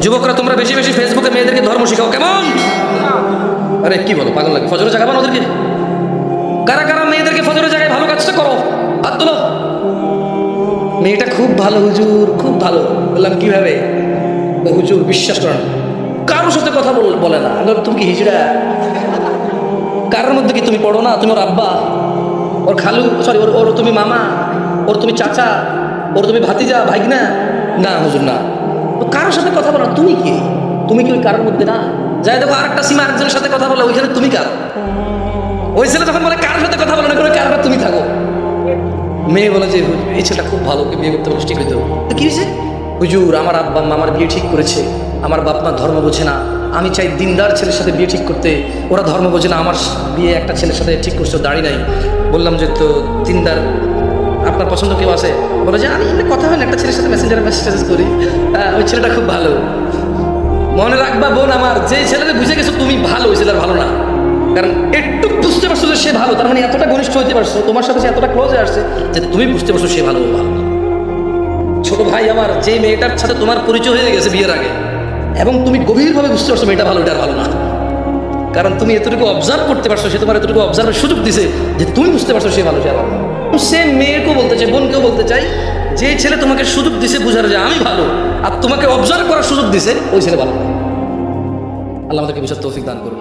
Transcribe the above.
যুবকরা তোমরা বেশি বেশি ফেসবুকে মেয়েদেরকে ধর্ম শিখাও, কেমন? আরে কি বলো, পাগল লাগে? ফজরের জায়গা ওদেরকে, কারা কারা মেয়েদেরকে ফজরের জায়গায় ভালো কাজটা করো, হাত তোলো। মেয়েটা খুব ভালো হুজুর, খুব ভালো। বললাম কিভাবে? হুজুর বিশ্বাস করেন কারোর সাথে কথা বলে না। তুমি কি হিজড়া? কারোর মধ্যে কি তুমি পড়ো না? তুমি ওর আব্বা, ওর খালু, সরি ওর তুমি মামা, ওর তুমি চাচা, ওর তুমি ভাতিজা ভাইগনা? না হুজুর না। তো কারোর সাথে কথা বলো না। তুমি কি ওই কারোর মধ্যে না? যাই দেখো আরেকটা সীমা আরেকজনের সাথে কথা বলে, ওইখানে তুমি কার? ওই ছেলে যখন বলে কারোর সাথে কথা বলো না, করে কারোর তুমি থাকো। মেয়ে বলে যে এই ছেলেটা খুব ভালো, বিয়ে করতে বলে ঠিক হইতো। তো কি হয়েছে? হুজুর আমার আব্বা আম্মা আমার বিয়ে ঠিক করেছে, আমার বাপ মা ধর্ম বোঝে না, আমি চাই দিনদার ছেলের সাথে বিয়ে ঠিক করতে, ওরা ধর্ম বোঝে না, আমার বিয়ে একটা ছেলের সাথে ঠিক করছে, দাঁড়িয়ে নাই। বললাম যে তো দিনদার আপনার পছন্দ কেউ আছে? বলে যে আমি এমনি কথা হয় না, একটা ছেলের সাথে মেসেঞ্জারে মেসেজ করি, ওই ছেলেটা খুব ভালো। মনে রাখবা বোন আমার, যে ছেলেটা বুঝে গেছো তুমি ভালো, ওই ছেলের ভালো না। কারণ একটু বুঝতে পারছো যে সে ভালো, তার মানে এতটা ঘনিষ্ঠ হতে পারছো, তোমার সাথে সে এতটা ক্লোজে আসছে যে তুমি বুঝতে পারছো সে ভালো ভালো। ছোট ভাই আমার, যে মেয়েটার সাথে তোমার পরিচয় হয়ে গেছে বিয়ের আগে, এবং তুমি গভীরভাবে বুঝতে পারছো মেয়েটা ভালো, এটা ভালো না, কারণ তুমি এতটুকু অবজার্ভ করতে পারছো, সে তোমার এতটুকু অবজার্ভের সুযোগ দিছে যে তুমি বুঝতে পারছো সে ভালো, সে ভালো। সে মেয়েকেও বলতে চাই, বোনকেও বলতে চাই, যে ছেলে তোমাকে সুযোগ দিছে বুঝার যে আমি ভালো, আর তোমাকে অবজার্ভ করার সুযোগ দিছে, ওই ছেলে ভালো। আল্লাহ আমাদেরকে বুঝার তৌফিক দান করুন।